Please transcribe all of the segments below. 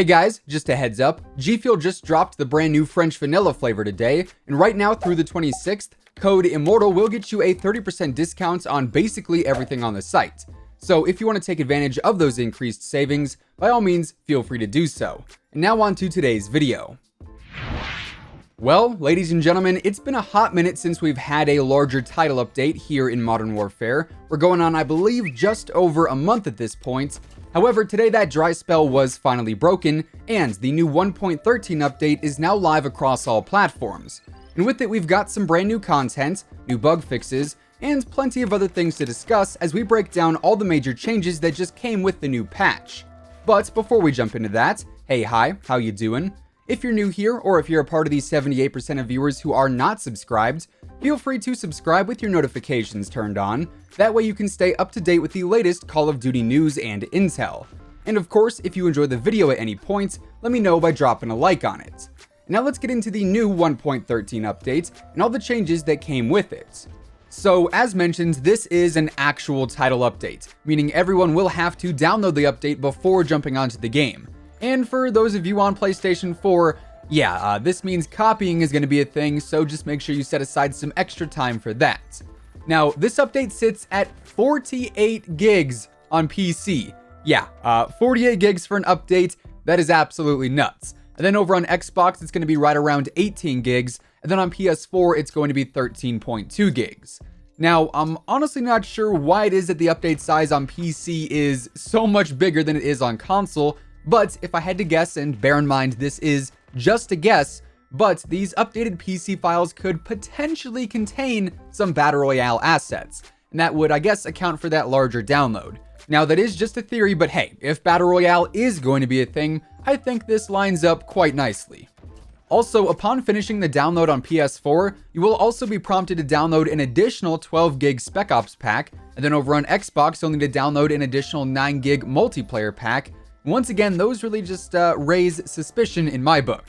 Hey guys, just a heads up, G Fuel just dropped the brand new French vanilla flavor today, and right now through the 26th, code Immortal will get you a 30% discount on basically everything on the site. So if you want to take advantage of those increased savings, by all means, feel free to do so. And now on to today's video. Well, ladies and gentlemen, it's been a hot minute since we've had a larger title update here in Modern Warfare. We're going on, I believe, just over a month at this point. However, today that dry spell was finally broken, and the new 1.13 update is now live across all platforms. And with it, we've got some brand new content, new bug fixes, and plenty of other things to discuss as we break down all the major changes that just came with the new patch. But before we jump into that, hey, hi, how you doing? If you're new here, or if you're a part of the 78% of viewers who are not subscribed, feel free to subscribe with your notifications turned on. That way you can stay up to date with the latest Call of Duty news and intel. And of course, if you enjoy the video at any point, let me know by dropping a like on it. Now let's get into the new 1.13 update and all the changes that came with it. So as mentioned, this is an actual title update, meaning everyone will have to download the update before jumping onto the game. And for those of you on PlayStation 4, this means copying is going to be a thing, so just make sure you set aside some extra time for that. Now, this update sits at 48 gigs on PC. 48 gigs for an update, that is absolutely nuts. And then over on Xbox, it's going to be right around 18 gigs, and then on PS4, it's going to be 13.2 gigs. Now, I'm honestly not sure why it is that the update size on PC is so much bigger than it is on console, but if I had to guess, and bear in mind this is just a guess, but these updated PC files could potentially contain some Battle Royale assets, and that would, I guess, account for that larger download. Now, that is just a theory, but hey, if Battle Royale is going to be a thing, I think this lines up quite nicely. Also, upon finishing the download on PS4, you will also be prompted to download an additional 12 gig Spec Ops pack, and then over on Xbox, you'll need to download an additional 9 gig multiplayer pack. Once again, those really just raise suspicion in my book.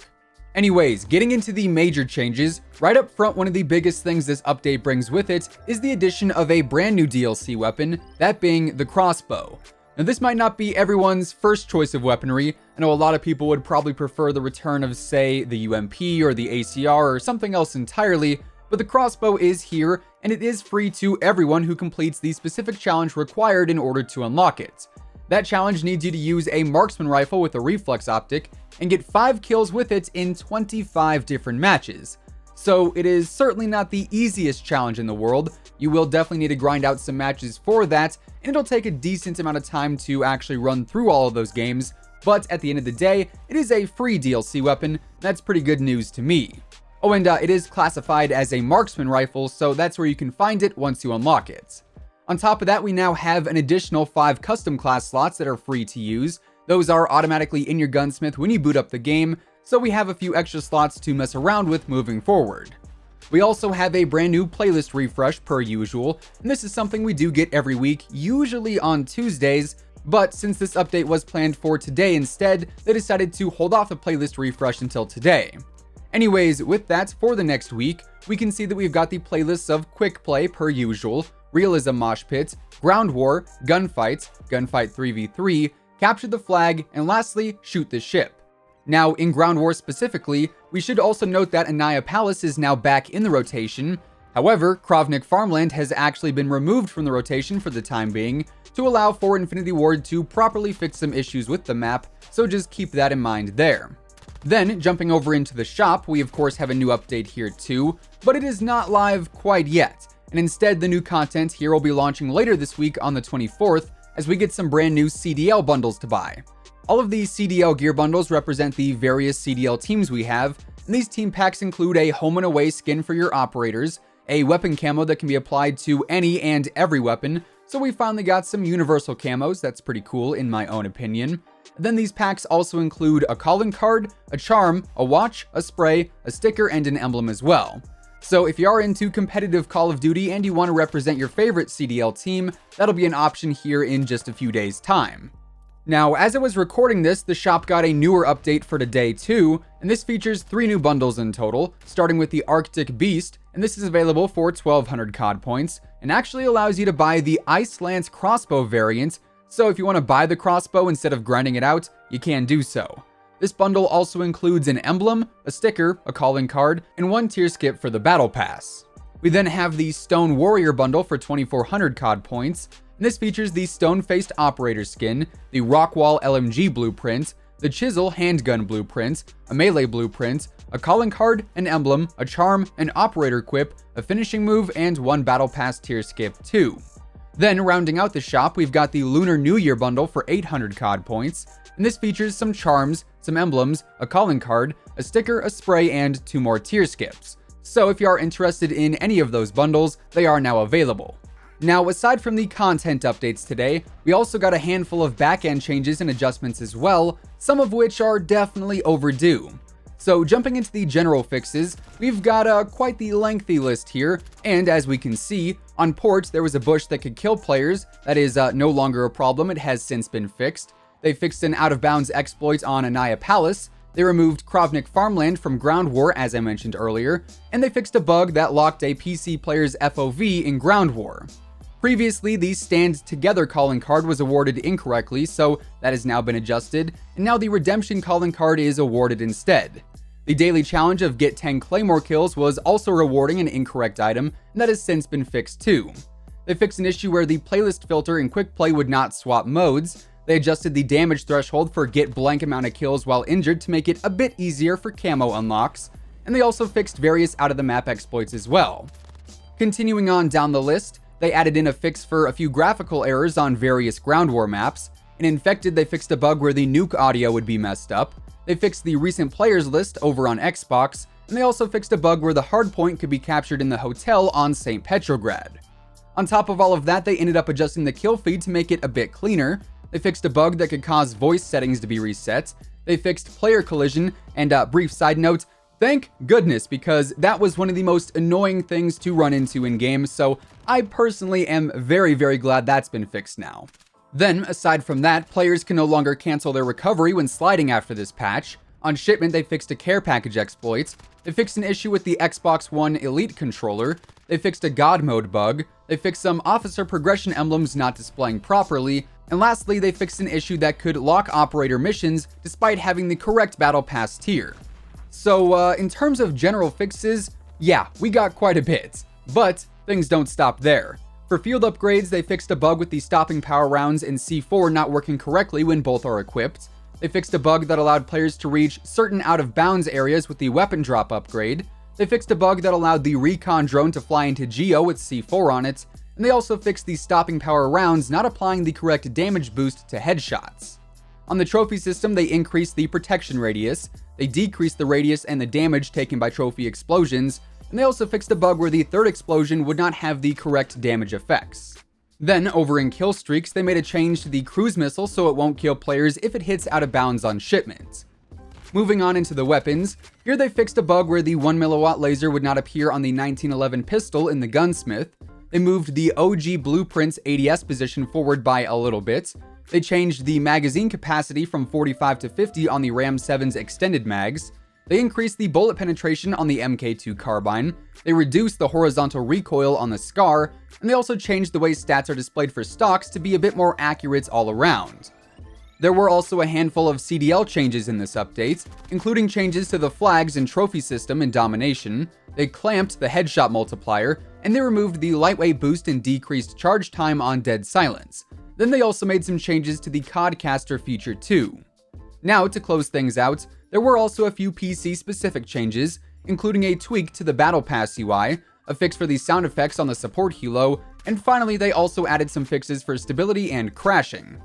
Anyways, getting into the major changes, right up front, one of the biggest things this update brings with it is the addition of a brand new DLC weapon, that being the Crossbow. Now, this might not be everyone's first choice of weaponry. I know a lot of people would probably prefer the return of, say, the UMP or the ACR or something else entirely, but the Crossbow is here, and it is free to everyone who completes the specific challenge required in order to unlock it. That challenge needs you to use a marksman rifle with a reflex optic and get 5 kills with it in 25 different matches. So it is certainly not the easiest challenge in the world. You will definitely need to grind out some matches for that, and it'll take a decent amount of time to actually run through all of those games, but at the end of the day, it is a free DLC weapon. That's pretty good news to me. Oh, and it is classified as a marksman rifle, so that's where you can find it once you unlock it. On top of that, we now have an additional 5 custom class slots that are free to use. Those are automatically in your gunsmith when you boot up the game, so we have a few extra slots to mess around with moving forward. We also have a brand new playlist refresh per usual, and this is something we do get every week, usually on Tuesdays, but since this update was planned for today instead, they decided to hold off the playlist refresh until today. Anyways, with that, for the next week, we can see that we've got the playlists of Quick Play per usual, Realism Mosh Pit, Ground War, Gunfight, Gunfight 3v3, Capture the Flag, and lastly, Shoot the Ship. Now, in Ground War specifically, we should also note that Anaya Palace is now back in the rotation. However, Krovnik Farmland has actually been removed from the rotation for the time being to allow for Infinity Ward to properly fix some issues with the map, so just keep that in mind there. Then, jumping over into the shop, we of course have a new update here too, but it is not live quite yet. And instead, the new content here will be launching later this week on the 24th as we get some brand new Cdl bundles to buy. All of these Cdl gear bundles represent the various Cdl teams we have, and these team packs include a home and away skin for your operators, a weapon camo that can be applied to any and every weapon, so we finally got some universal camos. That's pretty cool in my own opinion. Then these packs also include a calling card, a charm, a watch, a spray, a sticker, and an emblem as well. So if you are into competitive Call of Duty and you want to represent your favorite Cdl team, that'll be an option here in just a few days' time. Now, as I was recording this, the shop got a newer update for today too, and this features 3 new bundles in total, starting with the Arctic Beast, and this is available for 1200 COD points, and actually allows you to buy the Ice Lance Crossbow variant, so if you want to buy the crossbow instead of grinding it out, you can do so. This bundle also includes an emblem, a sticker, a calling card, and 1 tier skip for the battle pass. We then have the Stone Warrior bundle for 2400 COD points, and this features the Stone-Faced Operator skin, the Rockwall LMG blueprint, the Chisel handgun blueprint, a melee blueprint, a calling card, an emblem, a charm, an operator quip, a finishing move, and 1 battle pass tier skip too. Then rounding out the shop, we've got the Lunar New Year bundle for 800 COD points, and this features some charms, some emblems, a calling card, a sticker, a spray, and 2 more tier skips. So if you are interested in any of those bundles, they are now available. Now, aside from the content updates today, we also got a handful of back-end changes and adjustments as well, some of which are definitely overdue. So jumping into the general fixes, we've got quite the lengthy list here, and as we can see, on port there was a bush that could kill players. That is no longer a problem, it has since been fixed. They fixed an out-of-bounds exploit on Anaya Palace, they removed Krovnik Farmland from Ground War as I mentioned earlier, and they fixed a bug that locked a PC player's FOV in Ground War. Previously, the Stand Together calling card was awarded incorrectly, so that has now been adjusted, and now the Redemption calling card is awarded instead. The daily challenge of get 10 Claymore kills was also rewarding an incorrect item, and that has since been fixed too. They fixed an issue where the playlist filter in Quick Play would not swap modes. They adjusted the damage threshold for get blank amount of kills while injured to make it a bit easier for camo unlocks, and they also fixed various out-of-the-map exploits as well. Continuing on down the list, they added in a fix for a few graphical errors on various Ground War maps. In Infected, they fixed a bug where the nuke audio would be messed up. They fixed the recent players list over on Xbox, and they also fixed a bug where the hardpoint could be captured in the hotel on St. Petrograd. On top of all of that, they ended up adjusting the kill feed to make it a bit cleaner. They fixed a bug that could cause voice settings to be reset. They fixed player collision, and brief side note, thank goodness, because that was one of the most annoying things to run into in game, so I personally am very, very glad that's been fixed now. Then, aside from that, players can no longer cancel their recovery when sliding after this patch. On shipment, they fixed a care package exploit. They fixed an issue with the Xbox One Elite controller. They fixed a God mode bug. They fixed some officer progression emblems not displaying properly. And lastly, they fixed an issue that could lock operator missions despite having the correct battle pass tier. So, in terms of general fixes, yeah, we got quite a bit. But things don't stop there. For field upgrades, they fixed a bug with the stopping power rounds in C4 not working correctly when both are equipped. They fixed a bug that allowed players to reach certain out-of-bounds areas with the weapon drop upgrade. They fixed a bug that allowed the recon drone to fly into Geo with C4 on it. And they also fixed the stopping power rounds not applying the correct damage boost to headshots. On the trophy system, they increased the protection radius. They decreased the radius and the damage taken by trophy explosions. And they also fixed a bug where the third explosion would not have the correct damage effects. Then, over in kill streaks, they made a change to the cruise missile so it won't kill players if it hits out of bounds on shipment. Moving on into the weapons, here they fixed a bug where the 1mW laser would not appear on the 1911 pistol in the gunsmith. They moved the OG Blueprint's ADS position forward by a little bit. They changed the magazine capacity from 45 to 50 on the Ram 7's extended mags. They increased the bullet penetration on the MK2 carbine. They reduced the horizontal recoil on the SCAR, and they also changed the way stats are displayed for stocks to be a bit more accurate all around. There were also a handful of Cdl changes in this update, including changes to the flags and trophy system in Domination. They clamped the headshot multiplier, and they removed the lightweight boost and decreased charge time on Dead Silence. Then they also made some changes to the Codcaster feature too. Now, to close things out, there were also a few PC-specific changes, including a tweak to the Battle Pass UI, a fix for the sound effects on the support helo, and finally they also added some fixes for stability and crashing.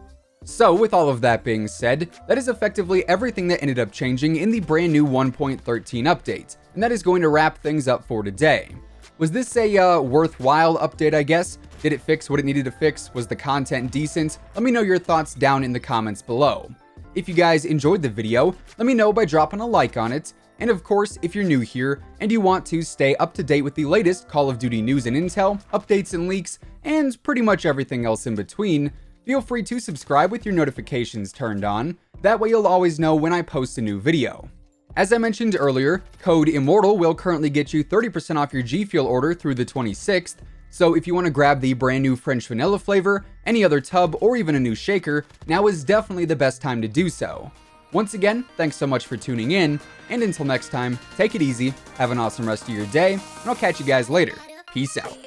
So, with all of that being said, that is effectively everything that ended up changing in the brand new 1.13 update, and that is going to wrap things up for today. Was this a worthwhile update, I guess? Did it fix what it needed to fix? Was the content decent? Let me know your thoughts down in the comments below. If you guys enjoyed the video, let me know by dropping a like on it. And of course, if you're new here and you want to stay up to date with the latest Call of Duty news and intel, updates and leaks, and pretty much everything else in between, feel free to subscribe with your notifications turned on. That way you'll always know when I post a new video. As I mentioned earlier, code WhosImmortal will currently get you 30% off your G Fuel order through the 26th, so if you want to grab the brand new French vanilla flavor, any other tub, or even a new shaker, now is definitely the best time to do so. Once again, thanks so much for tuning in, and until next time, take it easy, have an awesome rest of your day, and I'll catch you guys later. Peace out.